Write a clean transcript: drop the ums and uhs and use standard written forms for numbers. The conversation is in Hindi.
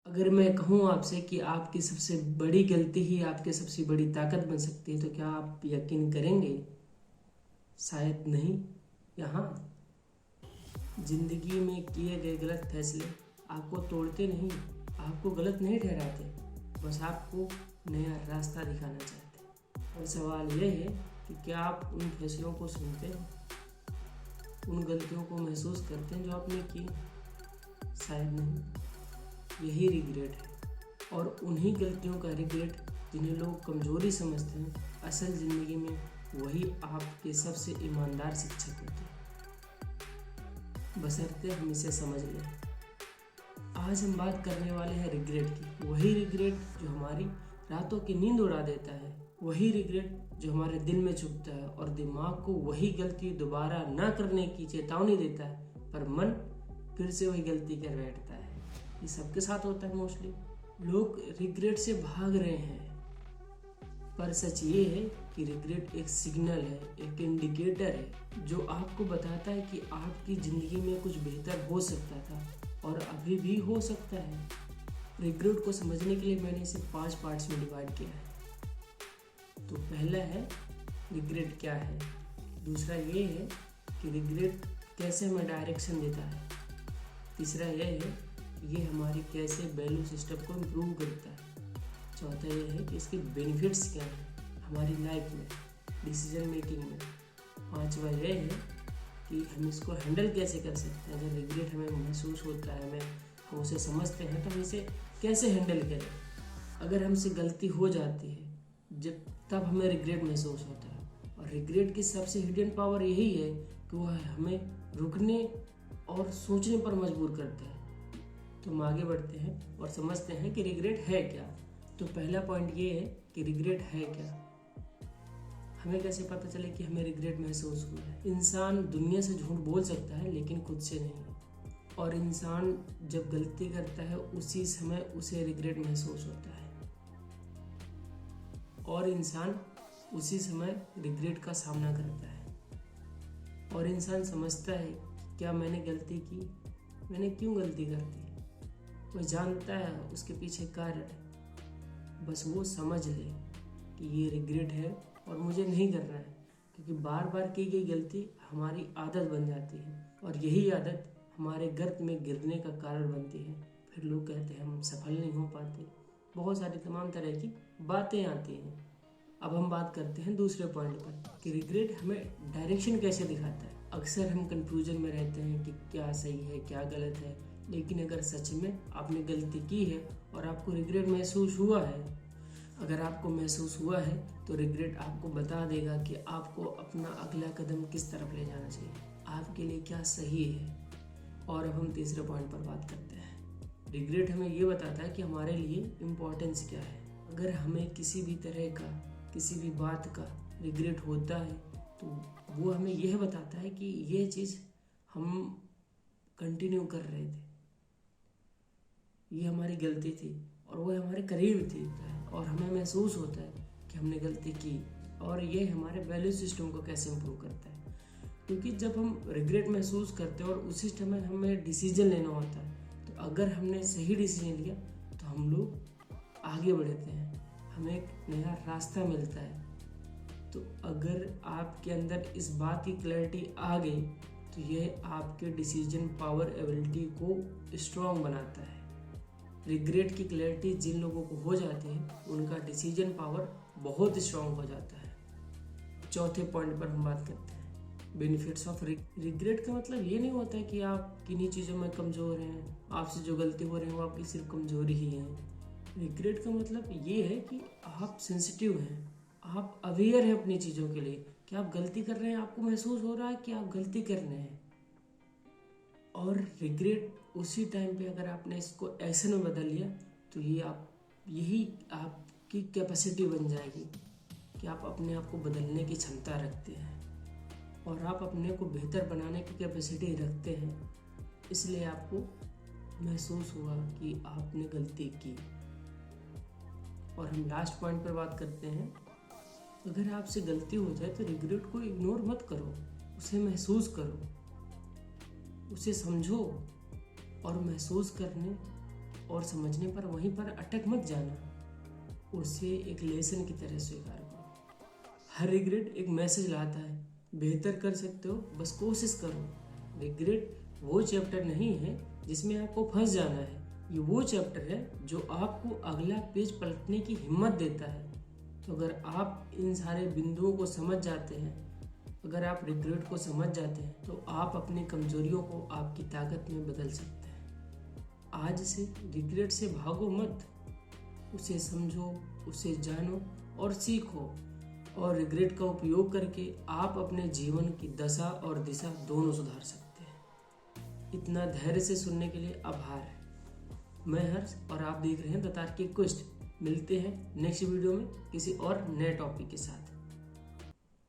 अगर मैं कहूँ आपसे कि आपकी सबसे बड़ी गलती ही आपकी सबसे बड़ी ताकत बन सकती है, तो क्या आप यकीन करेंगे? शायद नहीं या हाँ। जिंदगी में किए गए गलत फैसले आपको तोड़ते नहीं, आपको गलत नहीं ठहराते, बस आपको नया रास्ता दिखाना चाहते हैं। और सवाल यह है कि क्या आप उन फैसलों को सुनते हैं, उन गलतियों को महसूस करते हैं जो आपने की? शायद नहीं। यही रिग्रेट है, और उन्हीं गलतियों का रिग्रेट जिन्हें लोग कमजोरी समझते हैं, असल ज़िंदगी में वही आपके सबसे ईमानदार शिक्षक होते हैं, बशर्ते हम इसे समझ लें। आज हम बात करने वाले हैं रिग्रेट की। वही रिग्रेट जो हमारी रातों की नींद उड़ा देता है, वही रिग्रेट जो हमारे दिल में चुभता है और दिमाग को वही गलती दोबारा ना करने की चेतावनी देता है, पर मन फिर से वही गलती कर बैठता है। ये सबके साथ होता है मोस्टली। लोग रिग्रेट से भाग रहे हैं, पर सच ये है कि रिग्रेट एक सिग्नल है, एक इंडिकेटर है जो आपको बताता है कि आपकी ज़िंदगी में कुछ बेहतर हो सकता था और अभी भी हो सकता है। रिग्रेट को समझने के लिए मैंने इसे 5 पार्ट्स में डिवाइड किया है। तो पहला है रिग्रेट क्या है, दूसरा ये है कि रिग्रेट कैसे हमें डायरेक्शन देता है, तीसरा यह है ये हमारी कैसे वैल्यू सिस्टम को इम्प्रूव करता है, चौथा यह है कि इसके बेनिफिट्स क्या हैं हमारी लाइफ में, डिसीजन मेकिंग में, पांचवा यह है कि हम इसको हैंडल कैसे कर सकते हैं। अगर रिग्रेट हमें महसूस होता है, हम उसे समझते हैं, तो हम इसे कैसे हैंडल करें। अगर हमसे गलती हो जाती है जब तब हमें रिग्रेट महसूस होता है, और रिग्रेट की सबसे हिडन पावर यही है कि वह हमें रुकने और सोचने पर मजबूर करता है। तो हम आगे बढ़ते हैं और समझते हैं कि रिग्रेट है क्या। तो पहला पॉइंट ये है कि रिग्रेट है क्या। हमें कैसे पता चले कि हमें रिग्रेट महसूस हुआ है? इंसान दुनिया से झूठ बोल सकता है लेकिन खुद से नहीं, और इंसान जब गलती करता है उसी समय उसे रिग्रेट महसूस होता है, और इंसान उसी समय रिग्रेट का सामना करता है, और इंसान समझता है क्या मैंने गलती की, मैंने क्यों गलती कर दी। वह जानता है उसके पीछे कारण, बस वो समझ ले कि ये रिग्रेट है और मुझे नहीं करना है, क्योंकि बार बार की गई गलती हमारी आदत बन जाती है, और यही आदत हमारे गर्त में गिरने का कारण बनती है। फिर लोग कहते हैं हम सफल नहीं हो पाते, बहुत सारी तमाम तरह की बातें आती हैं। अब हम बात करते हैं दूसरे पॉइंट पर कि रिग्रेट हमें डायरेक्शन कैसे दिखाता है। अक्सर हम कंफ्यूजन में रहते हैं कि क्या सही है क्या गलत है, लेकिन अगर सच में आपने गलती की है और आपको रिग्रेट महसूस हुआ है, अगर आपको महसूस हुआ है तो रिग्रेट आपको बता देगा कि आपको अपना अगला कदम किस तरफ ले जाना चाहिए, आपके लिए क्या सही है। और अब हम तीसरे पॉइंट पर बात करते हैं। रिग्रेट हमें ये बताता है कि हमारे लिए इम्पोर्टेंस क्या है। अगर हमें किसी भी तरह का, किसी भी बात का रिग्रेट होता है, तो वो हमें यह बताता है कि ये चीज़ हम कंटिन्यू कर रहे थे, ये हमारी गलती थी और वो हमारे करीब थी, और हमें महसूस होता है कि हमने गलती की। और ये हमारे वैल्यू सिस्टम को कैसे इम्प्रूव करता है, क्योंकि जब हम रिग्रेट महसूस करते हैं और उसी समय हमें डिसीजन लेना होता है, तो अगर हमने सही डिसीजन लिया तो हम लोग आगे बढ़ते हैं, हमें एक नया रास्ता मिलता है। तो अगर आपके अंदर इस बात की क्लैरिटी आ गई तो यह आपके डिसीजन पावर एबिलिटी को स्ट्रॉन्ग बनाता है। रिग्रेट की क्लैरिटी जिन लोगों को हो जाती है उनका डिसीजन पावर बहुत स्ट्रॉन्ग हो जाता है। चौथे पॉइंट पर हम बात करते हैं बेनिफिट्स ऑफ रिग्रेट। का मतलब ये नहीं होता है कि आप किन्हीं चीज़ों में कमज़ोर हैं, आपसे जो गलती हो रही है वो आपकी सिर्फ कमज़ोरी ही है। रिग्रेट का मतलब ये है कि आप सेंसिटिव हैं, आप अवेयर हैं अपनी चीज़ों के लिए कि आप गलती कर रहे हैं, आपको महसूस हो रहा है कि आप गलती कर रहे हैं। और रिग्रेट उसी टाइम पे अगर आपने इसको एक्शन में बदल लिया तो यही आपकी कैपेसिटी बन जाएगी कि आप अपने आप को बदलने की क्षमता रखते हैं और आप अपने को बेहतर बनाने की कैपेसिटी रखते हैं। इसलिए आपको महसूस हुआ कि आपने गलती की। और हम लास्ट पॉइंट पर बात करते हैं अगर आपसे गलती हो जाए तो रिग्रेट को इग्नोर मत करो, उसे महसूस करो, उसे समझो और महसूस करने और समझने पर वहीं पर अटक मत जाना, उसे एक लेसन की तरह स्वीकार करो। हर रिग्रेट एक मैसेज लाता है, बेहतर कर सकते हो, बस कोशिश करो। रिग्रेट वो चैप्टर नहीं है जिसमें आपको फंस जाना है, ये वो चैप्टर है जो आपको अगला पेज पलटने की हिम्मत देता है। तो अगर आप इन सारे बिंदुओं को समझ जाते हैं, अगर आप रिग्रेट को समझ जाते हैं, तो आप अपनी कमजोरियों को आपकी ताकत में बदल सकते हैं। आज से रिग्रेट से भागो मत, उसे समझो, उसे जानो और सीखो, और रिग्रेट का उपयोग करके आप अपने जीवन की दशा और दिशा दोनों सुधार सकते हैं। इतना धैर्य से सुनने के लिए आभार। मैं हर्ष और आप देख रहे हैं द तार्किक क्वेस्ट। मिलते हैं नेक्स्ट वीडियो में किसी और नए टॉपिक के साथ।